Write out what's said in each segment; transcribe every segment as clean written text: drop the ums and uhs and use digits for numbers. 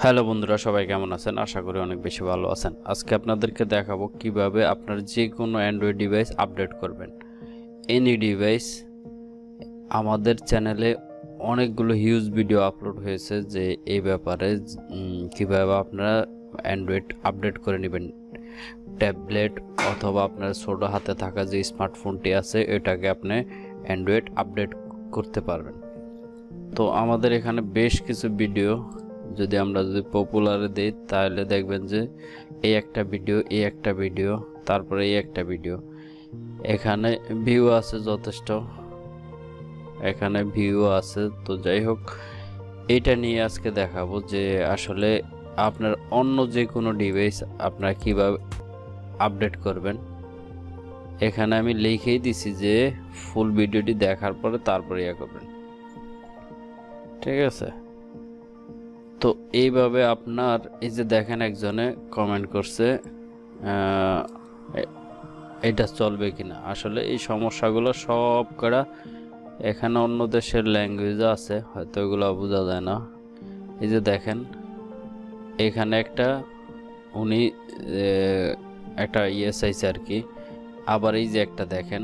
Hello বন্ধুরা, সবাই কেমন আছেন? আশা করি অনেক বেশি ভালো আছেন। আজকে আপনাদেরকে দেখাবো কিভাবে আপনার যে কোনো অ্যান্ড্রয়েড ডিভাইস আপডেট করবেন। Any device. আমাদের চ্যানেলে অনেকগুলো হিউজ ভিডিও আপলোড হয়েছে যে এই ব্যাপারে কিভাবে আপনারা অ্যান্ড্রয়েড আপডেট করে নেবেন। ট্যাবলেট অথবা আপনার ছোট হাতে থাকা যে স্মার্টফোনটি আছে এটাকে আপনি অ্যান্ড্রয়েড আপডেট করতে পারবেন। তো আমাদের এখানে বেশ কিছু ভিডিও যদি পপুলারে দিই তাহলে দেখবেন যে এই একটা ভিডিও তারপরে এই একটা ভিডিও, এখানে ভিউ আছে যথেষ্ট, এখানে ভিউ আছে। তো যাই হোক, এটা নিয়ে আজকে দেখাবো যে আসলে আপনার অন্য যে কোনো ডিভাইস আপনারা কিভাবে আপডেট করবেন। এখানে আমি লিখেই দিছি যে ফুল ভিডিওটি দেখার পরে তারপরে ইয়া করবেন, ঠিক আছে? তো এইভাবে আপনার এই যে দেখেন একজনে কমেন্ট করছে এটা চলবে কিনা। আসলে এই সমস্যাগুলো সব করা এখানে অন্য দেশের ল্যাঙ্গুয়েজ আছে, হয়তো এগুলো বোঝা যায় না। এই যে দেখেন এখানে একটা উনি একটা চাইছে আর কি, আবার এই যে একটা দেখেন।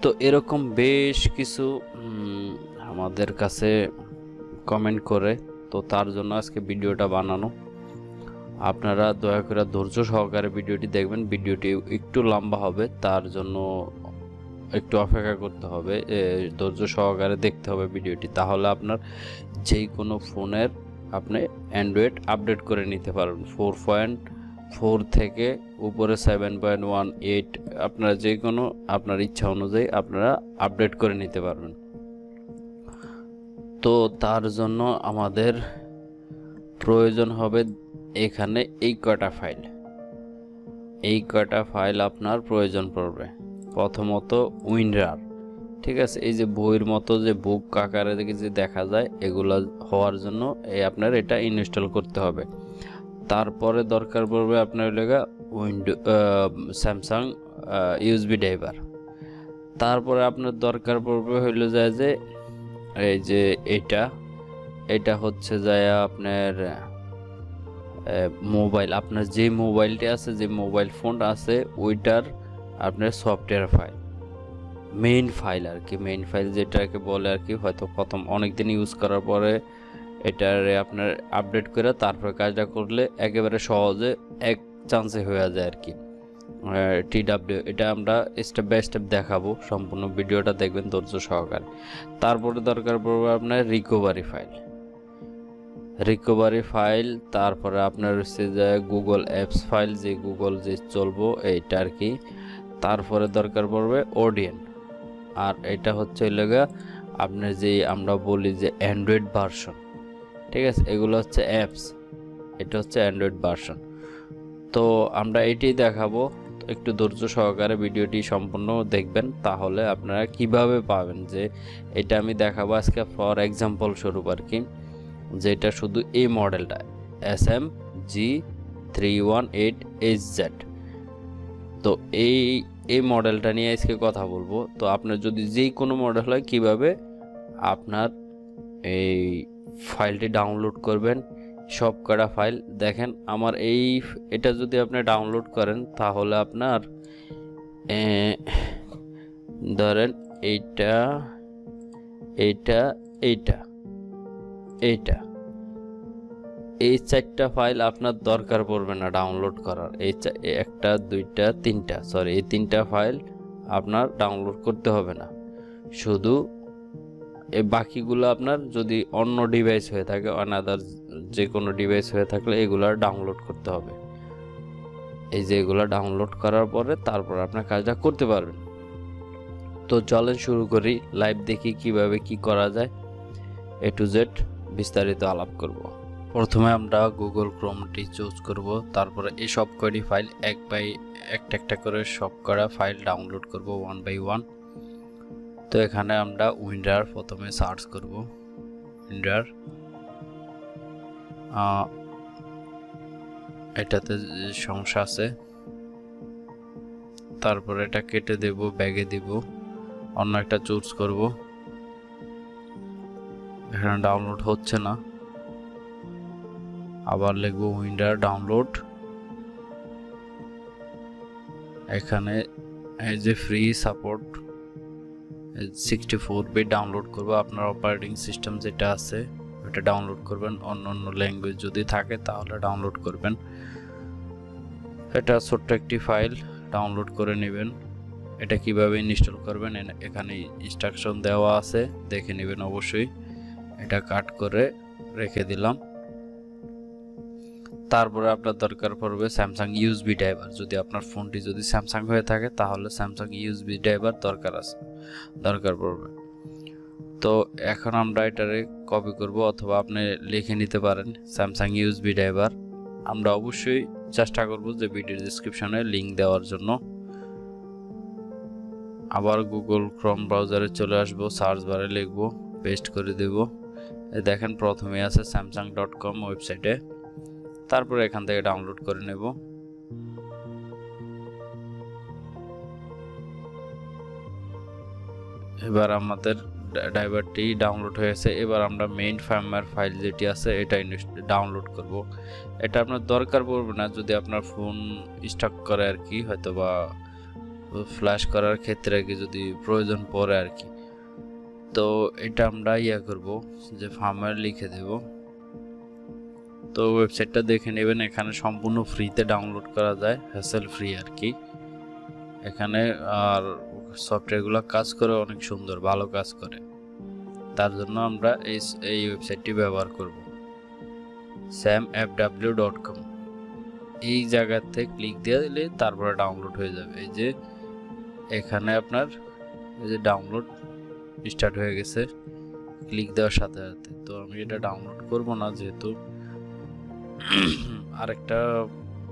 তো এরকম বেশ কিছু আমাদের কাছে কমেন্ট করে, তো তার জন্য আজকে ভিডিওটা বানানো। আপনারা দয়া করে ধৈর্য সহকারে ভিডিওটি দেখবেন। ভিডিওটি একটু লম্বা হবে, তার জন্য একটু অপেক্ষা করতে হবে, ধৈর্য সহকারে দেখতে হবে ভিডিওটি। তাহলে আপনার যেই কোনো ফোনের আপনি অ্যান্ড্রয়েড আপডেট করে নিতে পারবেন। 4.4 থেকে উপরে 7.18 আপনারা যে কোনো আপনার ইচ্ছা অনুযায়ী আপনারা আপডেট করে নিতে পারবেন। তো তার জন্য আমাদের প্রয়োজন হবে এখানে এই কয়টা ফাইল আপনার প্রয়োজন পড়বে। প্রথমত উইন্ডার, ঠিক আছে? এই যে বইয়ের মতো যে বুক আকারে যে দেখা যায়, এগুলো হওয়ার জন্য আপনার এটা ইনস্টল করতে হবে। তারপরে দরকার পড়বে আপনার স্যামসাং ইউএসবি ড্রাইভার। তারপরে আপনার দরকার পড়বে হইলো যায় যে এই যে এটা হচ্ছে যায় আপনার মোবাইল, আপনার যে মোবাইলটি আছে, যে মোবাইল ফোন আছে, ওইটার আপনার সফটওয়্যার ফাইল, মেইন ফাইল আর কি। মেইন ফাইল যেটাকে বলে আর কি, হয়তো প্রথম অনেকদিন ইউজ করার পরে এটারে আপনার আপডেট করে তারপরে কাজটা করলে একেবারে সহজে এক চান্সে হয়ে যায় আর কি। TW এটা আমরা স্টেপ বাই স্টেপ দেখাবো, সম্পূর্ণ ভিডিওটা দেখবেন ধৈর্য সহকারে। তারপরে দরকার পড়বে আপনার রিকভারি ফাইল, তারপরে আপনার হচ্ছে যে গুগল অ্যাপস ফাইল, যে গুগল যে চলবো এইটা আর কি। তারপরে দরকার পড়বে ওডিএন, আর এটা হচ্ছে লগা আপনার যে আমরা বলি যে অ্যান্ড্রয়েড ভার্সন, ঠিক আছে? এগুলো হচ্ছে অ্যাপস, এটা হচ্ছে অ্যান্ড্রয়েড ভার্সন। তো আমরা এটাই দেখাবো। তো একটু ধৈর্য সহকারে ভিডিওটি সম্পূর্ণ দেখবেন, তাহলে আপনারা কিভাবে পাবেন যে এটা আমি দেখাবো আজকে ফর এক্সাম্পল স্বরূপ আর কি, যেটা শুধু এই মডেলটা SMG318HZ। তো এই মডেলটা নিয়ে আজকে কথা বলবো। তো আপনার যদি যেই কোনো মডেল হয় কিভাবে আপনার এই ফাইলটি ডাউনলোড করবেন, সব কটা ফাইল দেখেন। আমার এটা যদি আপনি ডাউনলোড করেন তাহলে আপনার ধরেন এইটা এইটা এইটা এইটা এই 4টা ফাইল আপনার দরকার পড়বে না ডাউনলোড করার। একটা দুইটা তিনটা, সরি, এই 3টা ফাইল আপনার ডাউনলোড করতে হবে না। শুধু এই বাকিগুলো আপনার যদি অন্য ডিভাইস হয়ে থাকে, অনাদার যে কোনো ডিভাইস হয়ে থাকলে এগুলো ডাউনলোড করতে হবে। এই যে এগুলো ডাউনলোড করার পরে তারপর আপনার কাজটা করতে পারবেন। তো চলেন শুরু করি, লাইভ দেখি কিভাবে কি করা যায়, A to Z বিস্তারিত আলাপ করব। প্রথমে আমরা গুগল ক্রোমটি চুজ করব, তারপরে এই সব কয়টি ফাইল একটা করে সব করা ফাইল ডাউনলোড করব 1 by 1। তো এখানে আমরা উইন্ডার প্রথমে সার্চ করব, উইন্ডার। এটাতে সমস্যা আছে, তারপরে এটা কেটে দেব, ব্যাগে দিব, অন্য একটা চুজ করব। এখানে ডাউনলোড হচ্ছে না, আবার লিখবো উইন্ডার ডাউনলোড। এখানে এই যে ফ্রি সাপোর্ট 64 বিট ডাউনলোড করব। আপনার অপারেটিং সিস্টেম যেটা আছে ওটা ডাউনলোড করবেন, অন্য ল্যাঙ্গুয়েজ যদি থাকে তাহলে ডাউনলোড করবেন। এটা ছোট্ট একটি ফাইল ডাউনলোড করে নেবেন। এটা কিভাবে ইনস্টল করবেন এখানে ইনস্ট্রাকশন দেওয়া আছে, দেখে নেবেন অবশ্যই। এটা কাট করে রেখে দিলাম। তারপরে আপনার দরকার পড়বে স্যামসাং ইউএসবি ড্রাইভার। যদি আপনার ফোনটি যদি স্যামসাং হয়ে থাকে তাহলে স্যামসাং ইউএসবি ড্রাইভার দরকার পড়বে। তো এখন আমরা এটারে কপি করব, অথবা আপনি লিখে নিতে পারেন স্যামসাং ইউএসবি ড্রাইভার। আমরা অবশ্যই চেষ্টা করব যে ভিডিও ডেসক্রিপশনে লিংক দেওয়ার জন্য। আবার গুগল ক্রোম ব্রাউজারে চলে আসব, সার্চ বারে লিখব, পেস্ট করে দেব। দেখেন প্রথমে আছে samsung.com ওয়েবসাইটে। তারপরে এখান থেকে ডাউনলোড করে নেব। এবার আমাদের ড্রাইভারটি ডাউনলোড হয়েছে। এবার আমরা মেইন ফার্মওয়্যার ফাইল যেটি আছে এটা ডাউনলোড করব। এটা আপনার দরকার পড়বে না যদি আপনার ফোন স্টক করে আর কি, হয়তো বা ফ্ল্যাশ করার ক্ষেত্রে আর কি যদি প্রয়োজন পড়ে আর কি। তো এটা আমরা করব যে ফার্মওয়্যার লিখে দেব। তো ওয়েবসাইটটা দেখে নেবেন, এখানে সম্পূর্ণ ফ্রিতে ডাউনলোড করা যায়, হ্যাসেল ফ্রি আর কি। এখানে আর সফটওয়্যারগুলো কাজ করে অনেক সুন্দর, ভালো কাজ করে। তার জন্য আমরা এই ওয়েবসাইটটি ব্যবহার করব, samfw.com। এই জায়গাতে ক্লিক দিয়ে দিলে তারপরে ডাউনলোড হয়ে যাবে। এই যে এখানে আপনার এই যে ডাউনলোড স্টার্ট হয়ে গেছে ক্লিক দেওয়ার সাথে সাথে। তো আমি এটা ডাউনলোড করব না, যেহেতু আরেকটা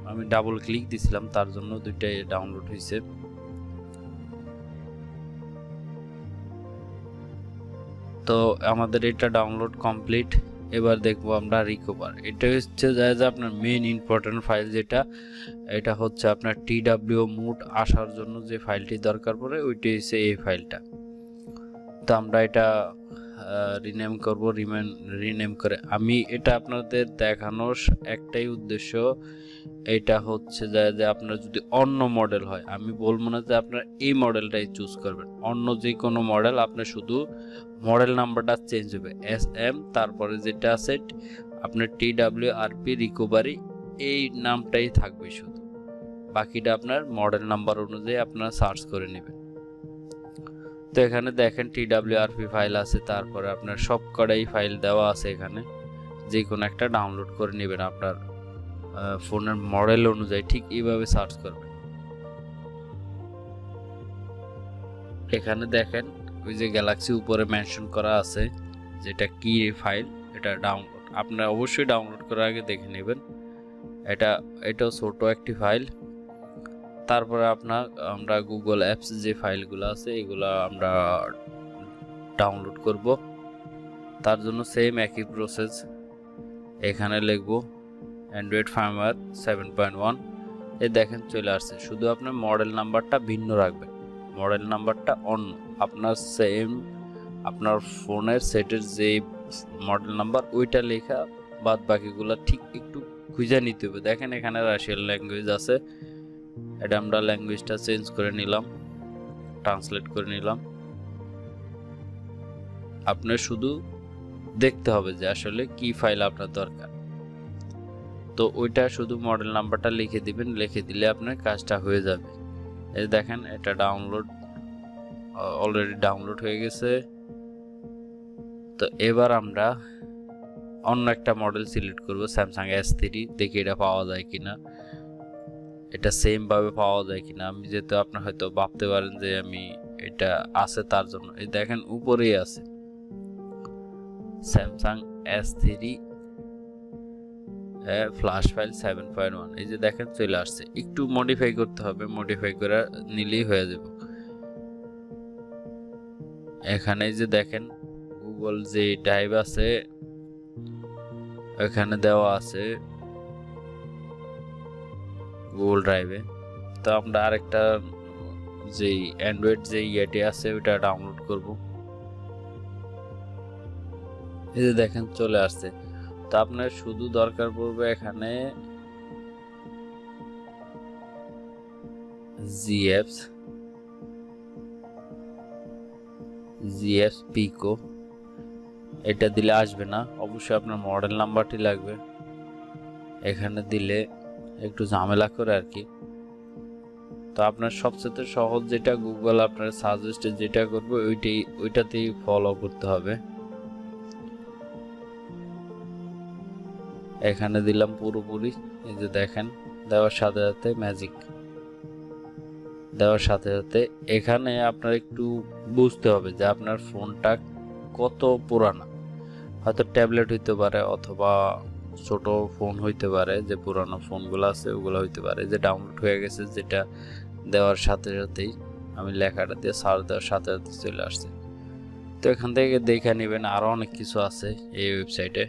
আমি ডাবল ক্লিক দিছিলাম তার জন্য দুইটাই ডাউনলোড হয়েছে। তো আমাদের এটা ডাউনলোড কমপ্লিট। এবার দেখবো আমরা রিকভার। এটা হচ্ছে যে আপনার মেইন ইম্পর্টেন্ট ফাইল যেটা, এটা হচ্ছে আপনার TW মোড আসার জন্য যে ফাইলটি দরকার পড়ে ওইটাই হচ্ছে এই ফাইলটা। তো আমরা এটা রিনেম করব। রিনেম করে আমি এটা আপনাদের দেখানোর একটাই উদ্দেশ্য, এটা হচ্ছে যে আপনার যদি অন্য মডেল হয়, আমি বলবো না যে আপনার এই মডেলটাই চুজ করবেন। অন্য যে কোনো মডেল আপনার শুধু মডেল নাম্বারটা চেঞ্জ হবে, SM তারপরে যেটা আছে আপনার TWRP রিকভারি এই নামটাই থাকবে শুধু, বাকিটা আপনার মডেল নাম্বার অনুযায়ী আপনারা সার্চ করে নেবেন। তো এখানে দেখেন TWRP ফাইল আছে, তারপরে আপনার সব কটাই ফাইল দেওয়া আছে। এখানে যে কোনো একটা ডাউনলোড করে নেবেন আপনার ফোনের মডেল অনুযায়ী, ঠিক এইভাবে সার্চ করবেন। এখানে দেখেন ওই যে গ্যালাক্সি উপরে মেনশন করা আছে যেটা কি ফাইল, এটা ডাউনলোড। আপনারা অবশ্যই ডাউনলোড করার আগে দেখে নেবেন। এটাও ছোট একটি ফাইল। তারপরে আমরা গুগল অ্যাপস যে ফাইলগুলো আছে এগুলো আমরা ডাউনলোড করব। তার জন্য সেম একই প্রসেস। এখানে লিখব অ্যান্ড্রয়েড ফার্মওয়্যার 7.1। এই দেখেন চলে আসছে, শুধু আপনার মডেল নাম্বারটা ভিন্ন রাখবেন, মডেল নাম্বারটা অন্য। আপনার সেম আপনার ফোনের সেটের যে মডেল নাম্বার ওইটা লেখা, বাদ বাকিগুলো ঠিক একটু খুঁজে নিতে হবে। দেখেন এখানে রাশিয়ান ল্যাঙ্গুয়েজ আছে, এটা আমরা ল্যাঙ্গুয়েজটা চেঞ্জ করে নিলাম, ট্রান্সলেট করে নিলাম। আপনার শুধু দেখতে হবে যে আসলে কি ফাইল আপনার দরকার। তো ওইটা শুধু মডেল নাম্বারটা লিখে দিবেন, লিখে দিলে আপনার কাজটা হয়ে যাবে। এই দেখেন এটা ডাউনলোড অলরেডি ডাউনলোড হয়ে গেছে। তো এবার আমরা অন্য একটা মডেল সিলেক্ট করব, স্যামসাং S3। দেখি এটা পাওয়া যায় কিনা, এটা সেম ভাবে পাওয়া যায় কিনা। আমি যেহেতু আপনার হয়তো ভাবতে পারেন যে আমি এটা আছে তার জন্য, এই দেখেন উপরেই আছে স্যামসাং S3 ফ্ল্যাশ ফাইল 7.1। এই যে দেখেন চলে আসছে, একটু মডিফাই করতে হবে, মডিফাই করে নিলেই হয়ে যাবে। এখানে যে দেখেন গুগল যে ড্রাইভ আছে এখানে দেওয়া আছে গুগল ড্রাইভে। তো আমরা আরেকটা যেই অ্যান্ড্রয়েড যে ইয়েটি আছে ওটা ডাউনলোড করব। এই যে দেখেন চলে আসছে। তো তো আপনার শুধু দরকার পড়বে এখানে জিএফ পিকো, এটা দিলে আসবে না, অবশ্যই আপনার মডেল নাম্বারটি লাগবে। এখানে দিলে একটু ঝামেলা করে আর কি। তো আপনার সবচেয়ে সহজ যেটা গুগল আপনার সাজেস্টে যেটা করবে ওইটাতেই ফলো করতে হবে। এখানে দিলাম পুরোপুরি, এই যে দেখেন দেওয়ার সাথে সাথে ম্যাজিক দেওয়ার সাথে সাথে এখানে আপনার একটু বুঝতে হবে যে আপনার ফোনটা কত পুরানা। হয়তো ট্যাবলেট হইতে পারে অথবা ছোট ফোন হইতে পারে, যে পুরানো ফোনগুলো আছে ওগুলো হইতে পারে, যে ডাউনলোড হয়ে গেছে, যেটা দেওয়ার সাথে সাথেই আমি লেখাটা দিয়ে সার্চ দেওয়ার সাথে সাথে চলে আসছে। তো এখান থেকে দেখে নেবেন, আরো অনেক কিছু আছে এই ওয়েবসাইটে,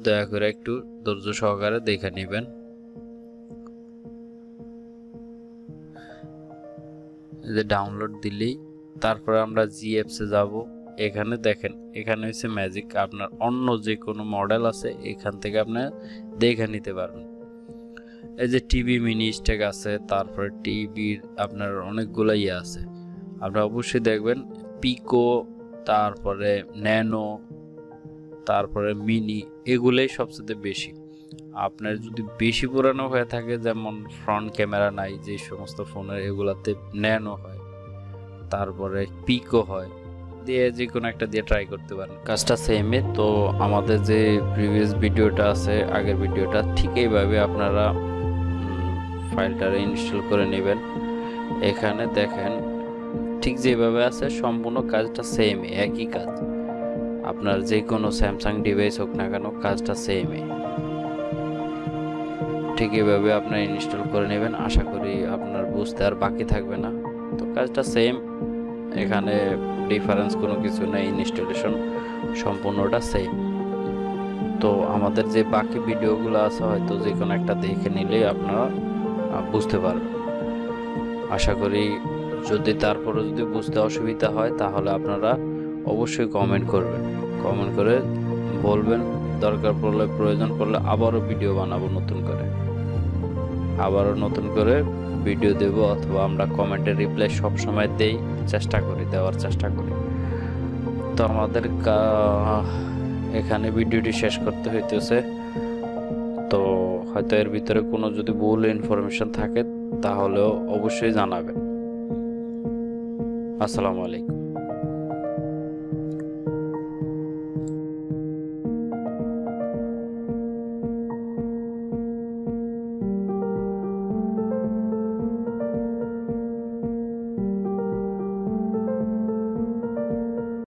দয়া করে একটু ধৈর্য সহকারে দেখে নেবেন। যে ডাউনলোড দিলেই তারপরে আমরা জিএফসে যাব। এখানে দেখেন, এখানে হচ্ছে ম্যাজিক, আপনার অন্য যে কোনো মডেল আছে এখান থেকে আপনি দেখে নিতে পারবেন। এই যে টিভি মিনি স্টেক আছে, তারপরে টিভির আপনার অনেকগুলো ইয়ে আছে, আপনারা অবশ্যই দেখবেন পিকো, তারপরে ন্যানো, তারপরে মিনি, এগুলোই সবচেয়ে বেশি। আপনার যদি বেশি পুরানো হয়ে থাকে, যেমন ফ্রন্ট ক্যামেরা নাই যে সমস্ত ফোনের, এগুলাতে ন্যানো হয়, তারপরে পিকো হয়, দিয়ে যে কোনো একটা দিয়ে ট্রাই করতে পারেন, কাজটা সেমই। তো আমাদের যে প্রিভিয়াস ভিডিওটা আছে, আগের ভিডিওটা, ঠিক এইভাবে আপনারা ফাইলটারে ইনস্টল করে নেবেন। এখানে দেখেন ঠিক যেভাবে আছে সম্পূর্ণ কাজটা সেমই, একই কাজ। আপনার যে কোনো স্যামসাং ডিভাইস হোক না কেন, কাজটা সেমই। ঠিক এইভাবে আপনার ইনস্টল করে নেবেন, আশা করি আপনার বুঝতে আর বাকি থাকবে না। তো কাজটা সেম, এখানে ডিফারেন্স কোনো কিছু নেই, ইনস্টলেশন সম্পূর্ণটা সেম। তো আমাদের যে বাকি ভিডিওগুলো আছে হয়তো যে কোনো একটা দেখে নিলেই আপনারা বুঝতে পারবেন। আশা করি যদি তারপরে যদি বুঝতে অসুবিধা হয় তাহলে আপনারা অবশ্যই কমেন্ট করবেন, কমেন্ট করে বলবেন, দরকার পড়লে প্রয়োজন পড়লে আবারও ভিডিও বানাবো নতুন করে, আবারও নতুন করে ভিডিও দেব, অথবা আমরা কমেন্টের রিপ্লাই সবসময় দেওয়ার চেষ্টা করি। তো আমাদের এখানে ভিডিওটি শেষ করতে হইতেছে। তো হয়তো এর ভিতরে কোনো যদি ভুল ইনফরমেশন থাকে তাহলেও অবশ্যই জানাবেন। আসসালামু আলাইকুম।